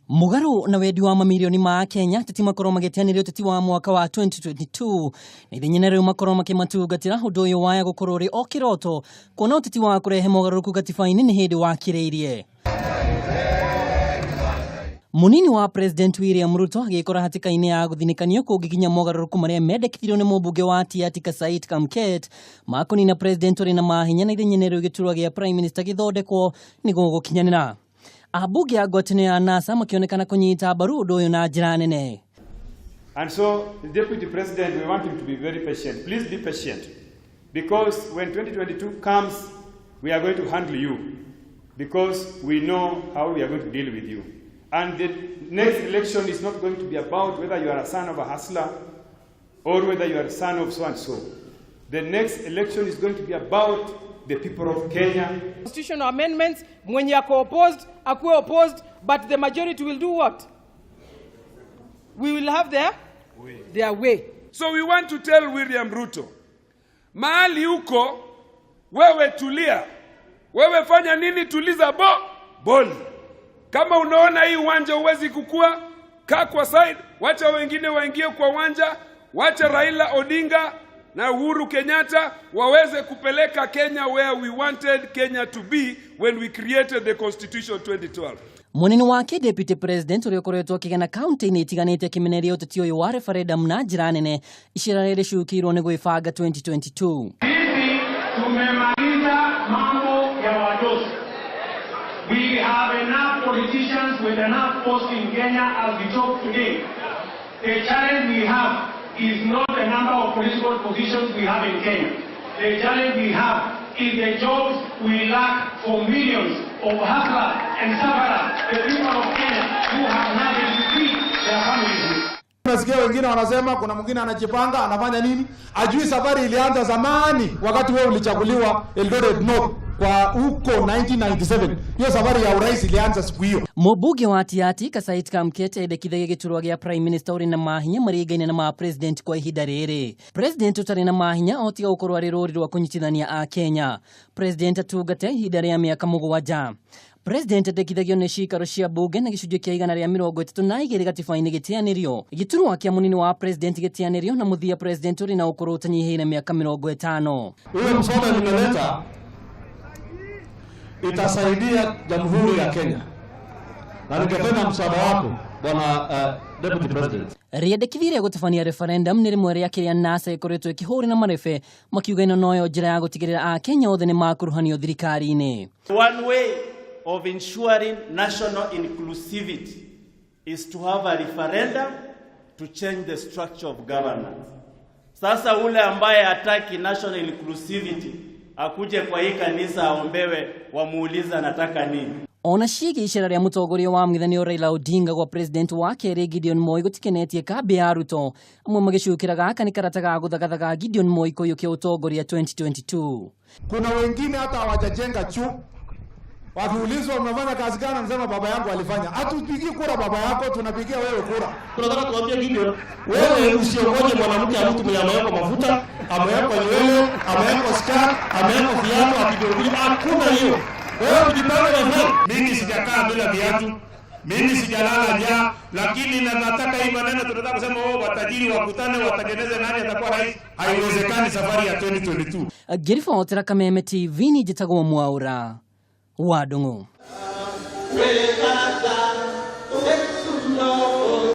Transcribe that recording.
Mugaru na wendi wa mamilioni ma Kenya tetimakorwo magĩteanĩria ũteti wa mwaka wa 2022 na ithenya rĩu makorwo makĩmatugatĩra ũndũ ũyũ waya gũkorwo rĩ o kĩroto kuona ũteti wa kũrehe mogarũrũku gatiba-inĩ nĩ hĩndĩ wakĩrĩirie. Munini wa President William Ruto agĩkora hatĩka-inĩ ya gũthinĩkanio kũngĩkinya mogarũrũku marĩa mendekithirio nĩ mũmbunge wa Tiaty Said Kamket makũnina President ũrĩ na mahinya na ithenya rĩu gĩturwa gĩa Prime Minister gĩthondekwo nĩguo gũkinyanĩra. Abunge a ngwatanĩro ya NASA makĩonekana kũnyita mbaru ũndũ ũyũ na njĩra nene. And so, the Deputy President, we want him to be very patient. Please be patient. Because when 2022 comes, we are going to handle you. Because we know how we are going to deal with you. And the next election is not going to be about whether you are a son of a hustler or whether you are a son of so-and-so. The next election is going to be about the people of Kenya. Constitutional amendments, mwenye ako opposed, akuwe opposed, but the majority will do what? We will have their way. So we want to tell William Ruto, mahali huko, wewe tulia. Wewe fanya nini? Tuliza boli. Kama unaona hii uwanja uwezi kukua, kaa kwa side, wacha wengine waingie kwa uwanja, wacha Raila Odinga na Uhuru Kenyatta waweze kupeleka Kenya where we wanted Kenya to be when we created the Constitution 2012. Munini wake Deputy President ũrĩa ũkoretwo akĩgana kaunti-inĩ itiganĩte akĩmenereria ũteti ũyũ wa referendum na njĩra nene icera rĩrĩ rĩcukĩirwo nĩ gwĩbanga 2022. Sisi tumemaliza mambo ya wadosi. We have enough politicians with enough posts in Kenya as we talk today. The challenge we have is not the number of political positions we have in Kenya. The challenge we have is the jobs we lack for millions of hustlers and sufferers, the people of Kenya who have nothing to feed their families. Nasikia wengine wanasema kuna mwingine anajipanga anafanya nini? Ajui safari ilianza zamani wakati wewe ulichaguliwa Eldoret North kwa huko 1997. Hiyo safari ya urais ilianza siku hiyo. Mũmbunge wa Tiaty Said Kamket endekithagia gĩturwa gĩa Prime Minister ũrĩ na mahinya marĩngaine na ma President kwa ihinda rĩrĩ. President ũtarĩ na mahinya otiga gũkorwo arĩ rũri rwa kũnyitithania a Kenya. President atungate ihinda rĩa mĩaka 7. President endekithagio nĩ ciikaro cia bunge na gĩcunjĩ kĩa 132 gatiba-inĩ gĩteanĩrio. Gĩturwa kĩa munini wa President gĩteanĩrio na mũthia President ũrĩ na ũkũrũ ũtanyihiire mĩaka 50. Huyo mswada nimeleta itasaidia Jamhuri ya Kenya. Na ningependa mswada wako bwana Deputy President. Rĩendekithire gũtabania referendum nĩ rĩmwe rĩa kĩrĩa NASA ĩkoretwo ĩkĩhũrĩra marebe makiuga ĩno noyo njĩra ya gũtigĩrĩra a Kenya othe nĩ makuruhanio thirikari-inĩ. One way of ensuring national inclusivity is to have a referendum to change the structure of governance. Sasa ule ambaye hataki national inclusivity akuje kwa hii kanisa aombewe wamuuliza anataka nini. Ona ciĩgiĩ icera rĩa mũtongoria wa mũng'ethanĩro Raila Odinga gwa President wa kerĩ Gideon Moi gũtikenetie kambi ya Ruto, amwe magĩcukĩra gaka nĩ karata ga gũthagathaga Gideon Moi kũiyũkia ũtongoria 2022. Kuna wengine hata hawajajenga chuo. Wakiulizwa umefanya kazi gani anasema baba yangu alifanya. Hatupigi kura baba yako, tunapigia wewe kura. Tunataka tuambie Gideon, wewe usiongoje mwanamke amtu ameweka mafuta, ameweka nywele, ameweka scarf, ameweka viatu akijogea. Hakuna hiyo. Wewe ujipange na mimi sijakaa bila viatu. Mimi sijalala njaa, lakini nataka hii maneno tunataka kusema wao watajiri wakutane watengeneze nani atakuwa rais. Haiwezekani safari ya 2022. Gĩribotera Kameme TV ni njĩtagwo Mwaura wa Ndung'u.